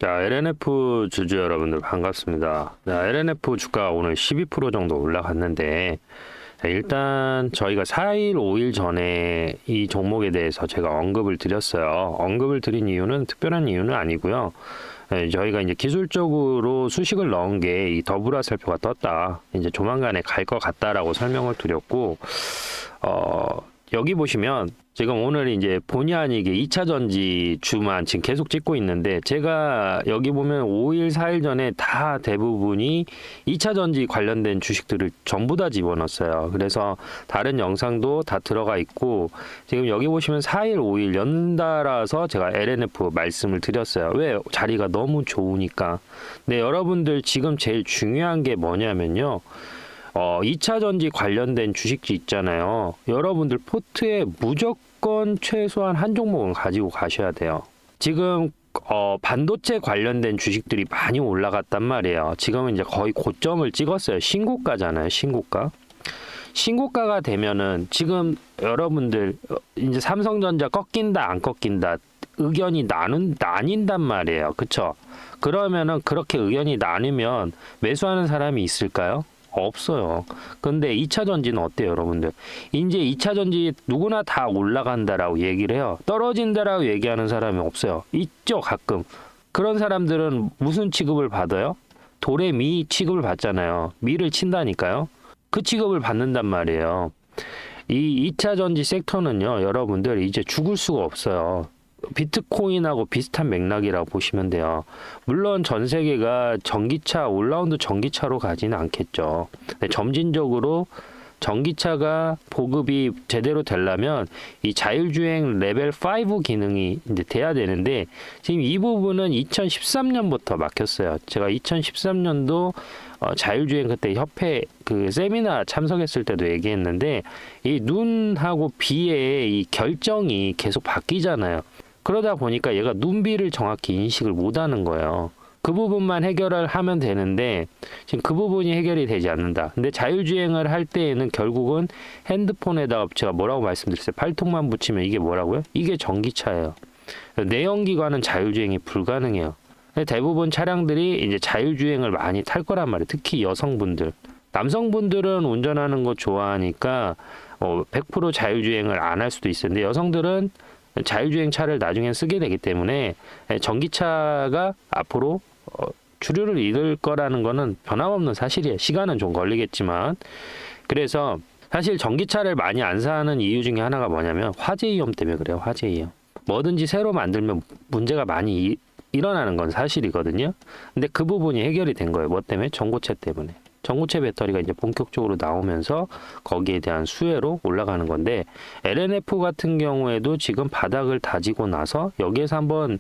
자, LNF 주주 여러분들 반갑습니다. 자, LNF 주가 오늘 12% 정도 올라갔는데, 자, 일단 저희가 4일, 5일 전에 이 종목에 대해서 제가 언급을 드렸어요. 언급을 드린 이유는 특별한 이유는 아니고요. 저희가 이제 기술적으로 수식을 넣은 게 이 더블화살표가 떴다. 이제 조만간에 갈 것 같다라고 설명을 드렸고, 여기 보시면 지금 오늘 이제 본의 아니게 2차 전지 주만 지금 계속 찍고 있는데, 제가 여기 보면 5일, 4일 전에 다 대부분이 2차 전지 관련된 주식들을 전부 다 집어넣었어요. 그래서 다른 영상도 다 들어가 있고, 지금 여기 보시면 4일, 5일 연달아서 제가 LNF 말씀을 드렸어요. 왜? 자리가 너무 좋으니까. 근데 여러분들 지금 제일 중요한 게 뭐냐면요. 2차 전지 관련된 주식지 있잖아요. 여러분들 포트에 무조건 최소한 한 종목은 가지고 가셔야 돼요. 지금 반도체 관련된 주식들이 많이 올라갔단 말이에요. 지금은 이제 거의 고점을 찍었어요. 신고가잖아요. 신고가. 신고가가 되면은 지금 여러분들 이제 삼성전자 꺾인다 안 꺾인다 의견이 나뉜단 말이에요. 그쵸? 그러면은 그렇게 의견이 나뉘면 매수하는 사람이 있을까요? 없어요. 근데 2차 전지는 어때요, 여러분들? 이제 2차 전지 누구나 다 올라간다라고 얘기를 해요. 떨어진다라고 얘기하는 사람이 없어요. 있죠, 가끔. 그런 사람들은 무슨 취급을 받아요? 도레미 취급을 받잖아요. 미를 친다니까요. 그 취급을 받는단 말이에요. 이 2차 전지 섹터는요, 여러분들 이제 죽을 수가 없어요. 비트코인하고 비슷한 맥락이라고 보시면 돼요. 물론 전 세계가 전기차, 올라운드 전기차로 가지는 않겠죠. 근데 점진적으로 전기차가 보급이 제대로 되려면 이 자율주행 레벨 5 기능이 이제 돼야 되는데, 지금 이 부분은 2013년부터 막혔어요. 제가 2013년도 자율주행 그때 협회 그 세미나 참석했을 때도 얘기했는데, 이 눈하고 비의 이 결정이 계속 바뀌잖아요. 그러다 보니까 얘가 눈비를 정확히 인식을 못하는 거예요. 그 부분만 해결을 하면 되는데 지금 그 부분이 해결이 되지 않는다. 근데 자율주행을 할 때에는 결국은 핸드폰에다가 제가 뭐라고 말씀드렸어요? 팔통만 붙이면 이게 뭐라고요? 이게 전기차예요. 내연기관은 자율주행이 불가능해요. 대부분 차량들이 이제 자율주행을 많이 탈 거란 말이에요. 특히 여성분들. 남성분들은 운전하는 거 좋아하니까 100% 자율주행을 안 할 수도 있었는데, 여성들은 자율주행 차를 나중에 쓰게 되기 때문에 전기차가 앞으로 주류를 이룰 거라는 거는 변함없는 사실이에요. 시간은 좀 걸리겠지만. 그래서 사실 전기차를 많이 안 사는 이유 중에 하나가 뭐냐면 화재 위험 때문에 그래요. 화재 위험. 뭐든지 새로 만들면 문제가 많이 일어나는 건 사실이거든요. 근데 그 부분이 해결이 된 거예요. 뭐 때문에? 전고체 때문에. 전고체 배터리가 이제 본격적으로 나오면서 거기에 대한 수혜로 올라가는 건데, LNF 같은 경우에도 지금 바닥을 다지고 나서 여기에서 한번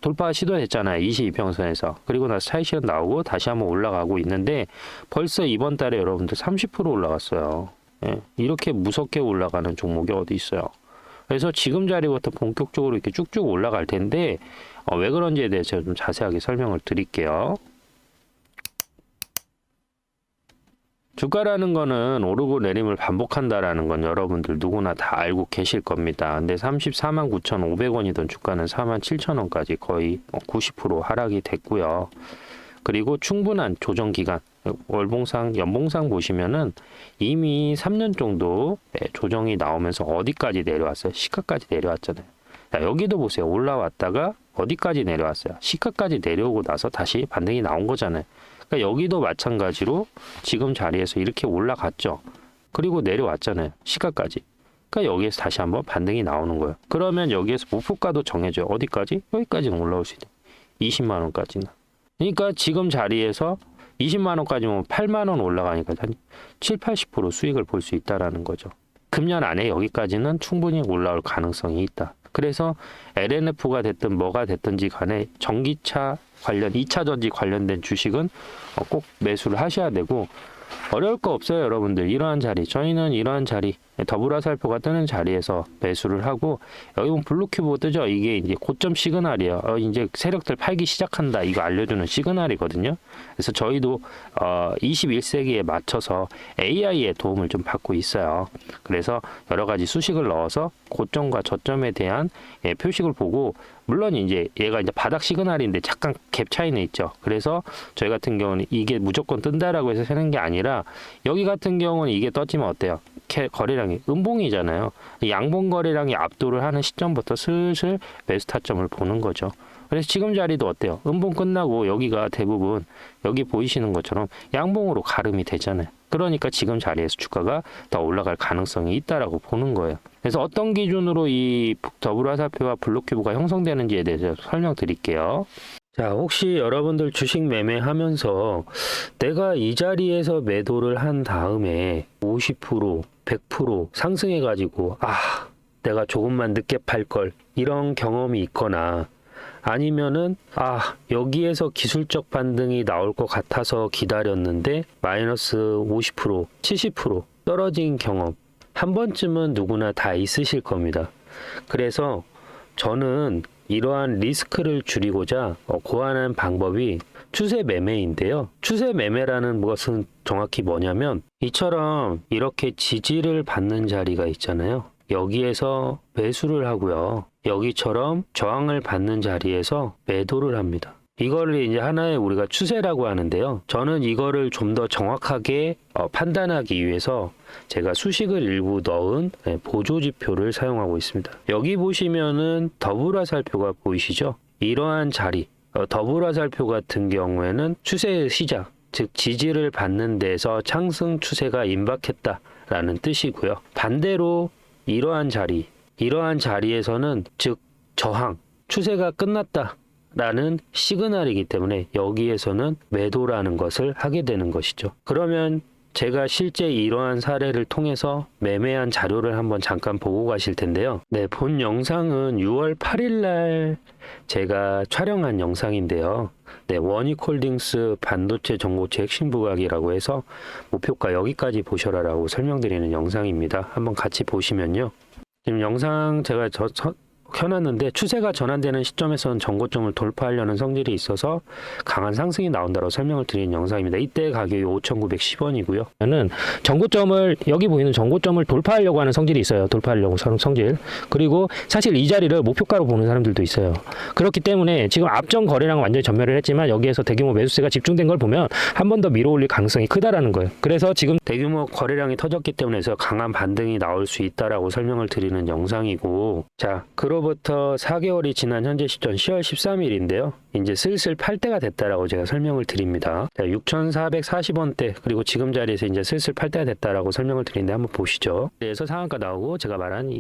돌파 시도했잖아요. 22평선에서. 그리고 나서 차익실현 나오고 다시 한번 올라가고 있는데, 벌써 이번 달에 여러분들 30% 올라갔어요. 예, 이렇게 무섭게 올라가는 종목이 어디 있어요. 그래서 지금 자리부터 본격적으로 이렇게 쭉쭉 올라갈 텐데, 왜 그런지에 대해서 좀 자세하게 설명을 드릴게요. 주가라는 거는 오르고 내림을 반복한다라는 건 여러분들 누구나 다 알고 계실 겁니다. 근데 34만 9,500원이던 주가는 4만 7천원까지 거의 90% 하락이 됐고요. 그리고 충분한 조정 기간, 월봉상, 연봉상 보시면은 이미 3년 정도 조정이 나오면서 어디까지 내려왔어요? 시가까지 내려왔잖아요. 자, 여기도 보세요. 올라왔다가 어디까지 내려왔어요? 시가까지 내려오고 나서 다시 반등이 나온 거잖아요. 그러니까 여기도 마찬가지로 지금 자리에서 이렇게 올라갔죠. 그리고 내려왔잖아요. 시가까지. 그러니까 여기에서 다시 한번 반등이 나오는 거예요. 그러면 여기에서 목표가도 정해져요. 어디까지? 여기까지는 올라올 수 있대. 20만 원까지는. 그러니까 지금 자리에서 20만 원까지면 8만 원 올라가니까 한 7, 80% 수익을 볼 수 있다라는 거죠. 금년 안에 여기까지는 충분히 올라올 가능성이 있다. 그래서 LNF가 됐든 뭐가 됐든지 간에 전기차 관련 2차 전지 관련된 주식은 꼭 매수를 하셔야 되고, 어려울 거 없어요. 여러분들 이러한 자리, 저희는 이러한 자리 더블 화살표가 뜨는 자리에서 매수를 하고, 여기 보면 블루큐브 뜨죠. 이게 이제 고점 시그널이에요. 이제 세력들 팔기 시작한다, 이거 알려주는 시그널이거든요. 그래서 저희도 21세기에 맞춰서 AI의 도움을 좀 받고 있어요. 그래서 여러 가지 수식을 넣어서 고점과 저점에 대한 표식을 보고, 물론 이제 얘가 이제 바닥 시그널인데 잠깐 갭 차이는 있죠. 그래서 저희 같은 경우는 이게 무조건 뜬다라고 해서 세는 게 아니라, 여기 같은 경우는 이게 떴지만 어때요? 거래량이 음봉이잖아요. 양봉 거래량이 압도를 하는 시점부터 슬슬 매수 타점을 보는 거죠. 그래서 지금 자리도 어때요? 음봉 끝나고 여기가 대부분 여기 보이시는 것처럼 양봉으로 가름이 되잖아요. 그러니까 지금 자리에서 주가가 더 올라갈 가능성이 있다라고 보는 거예요. 그래서 어떤 기준으로 이 더블 화살표와 블루큐브가 형성되는지에 대해서 설명드릴게요. 자, 혹시 여러분들 주식 매매하면서 내가 이 자리에서 매도를 한 다음에 50%, 100% 상승해가지고 내가 조금만 늦게 팔 걸, 이런 경험이 있거나, 아니면은 여기에서 기술적 반등이 나올 것 같아서 기다렸는데 마이너스 50%, 70% 떨어진 경험 한 번쯤은 누구나 다 있으실 겁니다. 그래서 저는 이러한 리스크를 줄이고자 고안한 방법이 추세 매매인데요. 추세 매매라는 것은 정확히 뭐냐면, 이처럼 이렇게 지지를 받는 자리가 있잖아요. 여기에서 매수를 하고요. 여기처럼 저항을 받는 자리에서 매도를 합니다. 이거를 이제 하나의 우리가 추세라고 하는데요. 저는 이거를 좀 더 정확하게 판단하기 위해서 제가 수식을 일부 넣은 보조 지표를 사용하고 있습니다. 여기 보시면은 더블 화살표가 보이시죠? 이러한 자리, 더블 화살표 같은 경우에는 추세의 시작, 즉 지지를 받는 데서 상승 추세가 임박했다라는 뜻이고요. 반대로 이러한 자리에서는 즉 저항, 추세가 끝났다 라는 시그널이기 때문에 여기에서는 매도라는 것을 하게 되는 것이죠. 그러면 제가 실제 이러한 사례를 통해서 매매한 자료를 한번 잠깐 보고 가실 텐데요. 본 영상은 6월 8일 날 제가 촬영한 영상인데요. 원익홀딩스 반도체 전고체 핵심 부각이라고 해서 목표가 여기까지 보셔라라고 설명드리는 영상입니다. 한번 같이 보시면요. 지금 영상 제가 켜놨는데, 추세가 전환되는 시점에서는 전고점을 돌파하려는 성질이 있어서 강한 상승이 나온다고 설명을 드리는 영상입니다. 이때 가격이 5,910원이고요. 저는 전고점을, 여기 보이는 전고점을 돌파하려고 하는 성질이 있어요. 돌파하려고 성질. 그리고 사실 이 자리를 목표가로 보는 사람들도 있어요. 그렇기 때문에 지금 앞전 거래량은 완전히 전멸을 했지만 여기에서 대규모 매수세가 집중된 걸 보면 한 번 더 밀어올릴 가능성이 크다라는 거예요. 그래서 지금 대규모 거래량이 터졌기 때문에 강한 반등이 나올 수 있다라고 설명을 드리는 영상이고, 자, 그로부터 4개월이 지난 현재 시점 10월 13일인데요. 이제 슬슬 팔 때가 됐다라고 제가 설명을 드립니다. 6,440원대, 그리고 지금 자리에서 이제 슬슬 팔 때가 됐다라고 설명을 드리는데 한번 보시죠. 그래서 상한가 나오고 제가 말한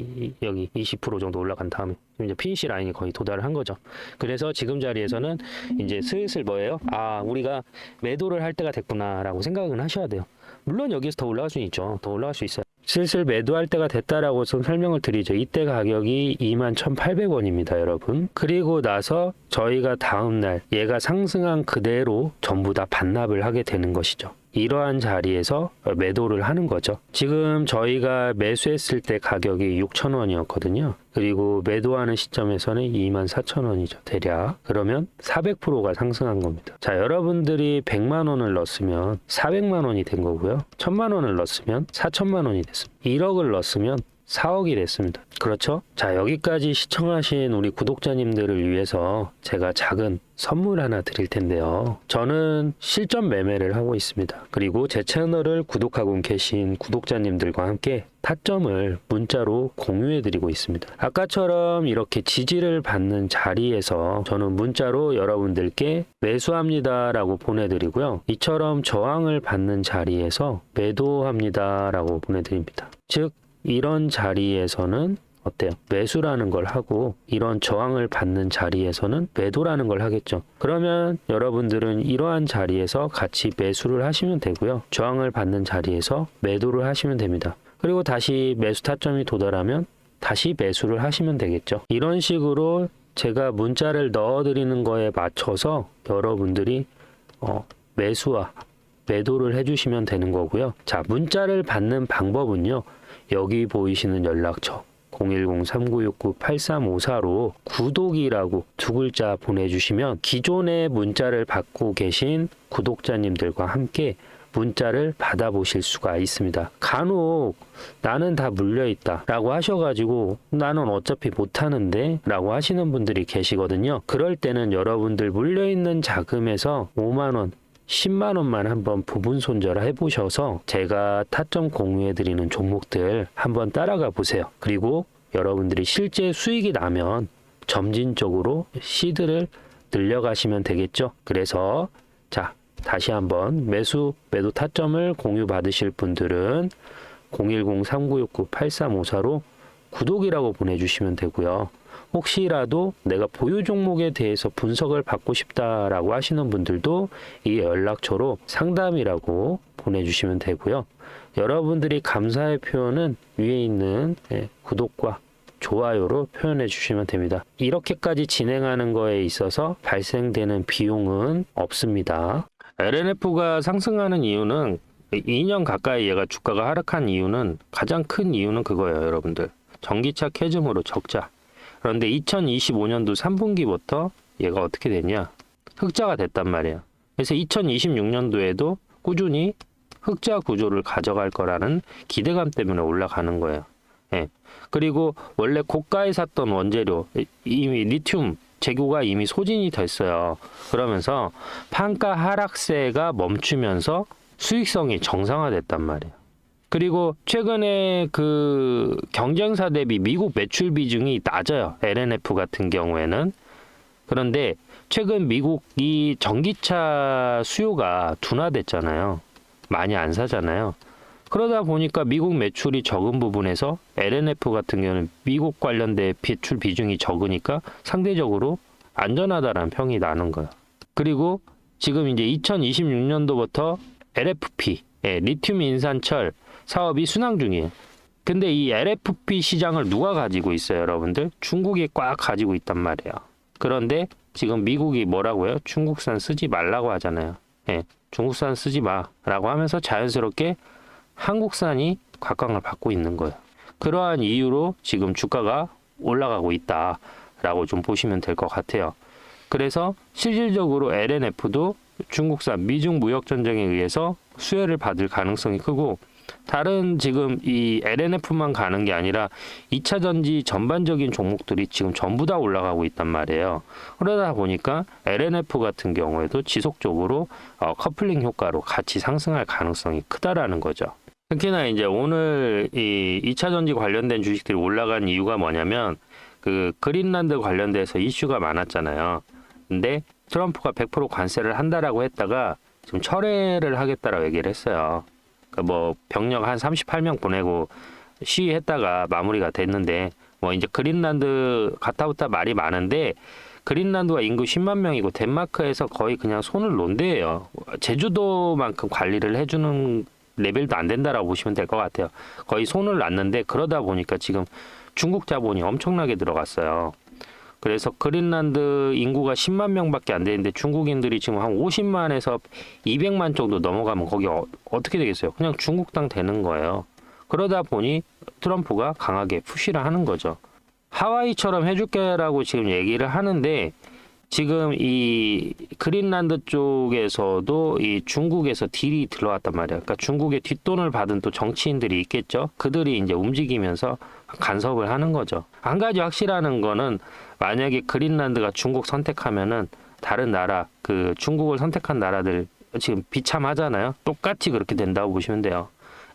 여기 20% 정도 올라간 다음에 이제 피니시 라인이 거의 도달을 한 거죠. 그래서 지금 자리에서는 이제 슬슬 뭐예요? 우리가 매도를 할 때가 됐구나라고 생각은 하셔야 돼요. 물론 여기서 더 올라갈 수 있죠. 더 올라갈 수 있어요. 슬슬 매도할 때가 됐다라고 좀 설명을 드리죠. 이때 가격이 21,800원입니다, 여러분. 그리고 나서 저희가 다음날 얘가 상승한 그대로 전부 다 반납을 하게 되는 것이죠. 이러한 자리에서 매도를 하는 거죠. 지금 저희가 매수했을 때 가격이 6,000원이었거든요. 그리고 매도하는 시점에서는 24,000원이죠, 대략. 그러면 400%가 상승한 겁니다. 자, 여러분들이 100만 원을 넣었으면 400만 원이 된 거고요. 1000만 원을 넣었으면 4천만 원이 됐습니다. 1억을 넣었으면 4억이 됐습니다. 그렇죠? 자, 여기까지 시청하신 우리 구독자님들을 위해서 제가 작은 선물 하나 드릴 텐데요. 저는 실전 매매를 하고 있습니다. 그리고 제 채널을 구독하고 계신 구독자님들과 함께 타점을 문자로 공유해 드리고 있습니다. 아까처럼 이렇게 지지를 받는 자리에서 저는 문자로 여러분들께 매수합니다 라고 보내드리고요. 이처럼 저항을 받는 자리에서 매도합니다 라고 보내드립니다. 즉 이런 자리에서는 어때요? 매수라는 걸 하고, 이런 저항을 받는 자리에서는 매도라는 걸 하겠죠. 그러면 여러분들은 이러한 자리에서 같이 매수를 하시면 되고요. 저항을 받는 자리에서 매도를 하시면 됩니다. 그리고 다시 매수 타점이 도달하면 다시 매수를 하시면 되겠죠. 이런 식으로 제가 문자를 넣어드리는 거에 맞춰서 여러분들이 매수와 매도를 해주시면 되는 거고요. 자, 문자를 받는 방법은요. 여기 보이시는 연락처 010-3969-8354로 구독이라고 두 글자 보내주시면 기존의 문자를 받고 계신 구독자님들과 함께 문자를 받아보실 수가 있습니다. 간혹 나는 다 물려있다 라고 하셔가지고 나는 어차피 못하는데 라고 하시는 분들이 계시거든요. 그럴 때는 여러분들 물려있는 자금에서 5만원 10만원만 한번 부분 손절 해보셔서 제가 타점 공유해드리는 종목들 한번 따라가 보세요. 그리고 여러분들이 실제 수익이 나면 점진적으로 시드를 늘려가시면 되겠죠. 그래서 자, 다시 한번 매도 타점을 공유 받으실 분들은 010-3969-8354로 구독이라고 보내주시면 되고요. 혹시라도 내가 보유 종목에 대해서 분석을 받고 싶다라고 하시는 분들도 이 연락처로 상담이라고 보내주시면 되고요. 여러분들이 감사의 표현은 위에 있는 구독과 좋아요로 표현해 주시면 됩니다. 이렇게까지 진행하는 거에 있어서 발생되는 비용은 없습니다. LNF가 상승하는 이유는 2년 가까이 얘가 주가가 하락한 이유는 가장 큰 이유는 그거예요, 여러분들. 전기차 캐즘으로 적자. 그런데 2025년도 3분기부터 얘가 어떻게 됐냐? 흑자가 됐단 말이에요. 그래서 2026년도에도 꾸준히 흑자 구조를 가져갈 거라는 기대감 때문에 올라가는 거예요. 예. 그리고 원래 고가에 샀던 원재료, 이미 리튬 재고가 이미 소진이 됐어요. 그러면서 판가 하락세가 멈추면서 수익성이 정상화됐단 말이에요. 그리고 최근에 그 경쟁사 대비 미국 매출 비중이 낮아요. LNF 같은 경우에는. 그런데 최근 미국이 전기차 수요가 둔화됐잖아요. 많이 안 사잖아요. 그러다 보니까 미국 매출이 적은 부분에서 LNF 같은 경우는 미국 관련된 매출 비중이 적으니까 상대적으로 안전하다라는 평이 나는 거예요. 그리고 지금 이제 2026년도부터 LFP, 리튬 인산철 사업이 순항 중이에요. 근데 이 LFP 시장을 누가 가지고 있어요, 여러분들? 중국이 꽉 가지고 있단 말이에요. 그런데 지금 미국이 뭐라고요? 중국산 쓰지 말라고 하잖아요. 중국산 쓰지 마라고 하면서 자연스럽게 한국산이 곽광을 받고 있는 거예요. 그러한 이유로 지금 주가가 올라가고 있다라고 좀 보시면 될 것 같아요. 그래서 실질적으로 LNF도 중국산 미중 무역 전쟁에 의해서 수혜를 받을 가능성이 크고, 다른 지금 이 LNF만 가는 게 아니라 2차 전지 전반적인 종목들이 지금 전부 다 올라가고 있단 말이에요. 그러다 보니까 LNF 같은 경우에도 지속적으로 커플링 효과로 같이 상승할 가능성이 크다라는 거죠. 특히나 이제 오늘 이 2차 전지 관련된 주식들이 올라간 이유가 뭐냐면 그 그린란드 관련돼서 이슈가 많았잖아요. 근데 트럼프가 100% 관세를 한다라고 했다가 지금 철회를 하겠다라고 얘기를 했어요. 뭐 병력 한 38명 보내고 시위했다가 마무리가 됐는데, 뭐 이제 그린란드 갔다 왔다 말이 많은데 그린란드가 인구 10만 명이고 덴마크에서 거의 그냥 손을 논대예요. 제주도만큼 관리를 해주는 레벨도 안 된다라고 보시면 될 것 같아요. 거의 손을 놨는데 그러다 보니까 지금 중국 자본이 엄청나게 들어갔어요. 그래서 그린란드 인구가 10만 명밖에 안 되는데 중국인들이 지금 한 50만에서 200만 정도 넘어가면 거기 어떻게 되겠어요? 그냥 중국 땅 되는 거예요. 그러다 보니 트럼프가 강하게 푸시를 하는 거죠. 하와이처럼 해줄게라고 지금 얘기를 하는데, 지금 이 그린란드 쪽에서도 이 중국에서 딜이 들어왔단 말이야. 그러니까 중국의 뒷돈을 받은 또 정치인들이 있겠죠. 그들이 이제 움직이면서 간섭을 하는 거죠. 한 가지 확실한 거는 만약에 그린란드가 중국 선택하면은 다른 나라, 그 중국을 선택한 나라들 지금 비참하잖아요. 똑같이 그렇게 된다고 보시면 돼요.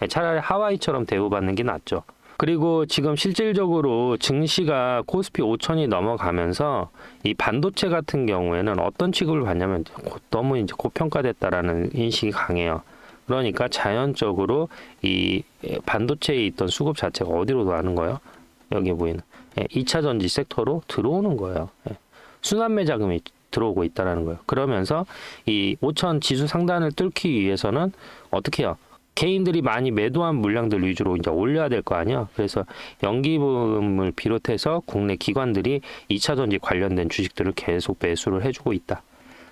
차라리 하와이처럼 대우받는 게 낫죠. 그리고 지금 실질적으로 증시가 코스피 5천이 넘어가면서 이 반도체 같은 경우에는 어떤 취급을 받냐면 너무 이제 고평가됐다라는 인식이 강해요. 그러니까 자연적으로 이 반도체에 있던 수급 자체가 어디로 가는 거예요? 여기 보이는 2차 전지 섹터로 들어오는 거예요. 순환매 자금이 들어오고 있다는 거예요. 그러면서 이 5천 지수 상단을 뚫기 위해서는 어떻게 해요? 개인들이 많이 매도한 물량들 위주로 이제 올려야 될 거 아니야. 그래서 연기금을 비롯해서 국내 기관들이 2차 전지 관련된 주식들을 계속 매수를 해주고 있다.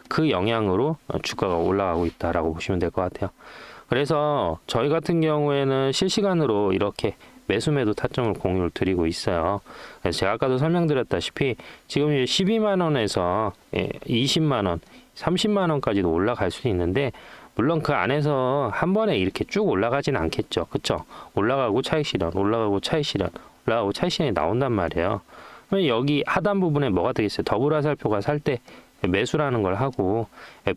그 영향으로 주가가 올라가고 있다라고 보시면 될 것 같아요. 그래서 저희 같은 경우에는 실시간으로 이렇게 매수 매도 타점을 공유를 드리고 있어요. 그래서 제가 아까도 설명드렸다시피 지금 이제 12만 원에서 20만 원, 30만 원까지도 올라갈 수 있는데 물론 그 안에서 한 번에 이렇게 쭉 올라가진 않겠죠. 그쵸? 올라가고 차익 실현, 올라가고 차익 실현, 올라가고 차익 실현이 나온단 말이에요. 그러면 여기 하단 부분에 뭐가 되겠어요? 더블 화살표가 살 때 매수라는 걸 하고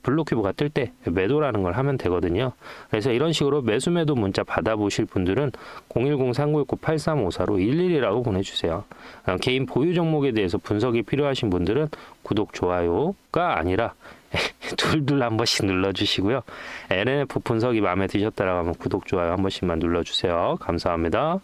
블루큐브가 뜰 때 매도라는 걸 하면 되거든요. 그래서 이런 식으로 매수 매도 문자 받아보실 분들은 010-3969-8354로 11이라고 보내주세요. 개인 보유 종목에 대해서 분석이 필요하신 분들은 구독, 좋아요가 아니라 둘둘 한 번씩 눌러주시고요. LNF 분석이 마음에 드셨다라고 하면 구독, 좋아요 한 번씩만 눌러주세요. 감사합니다.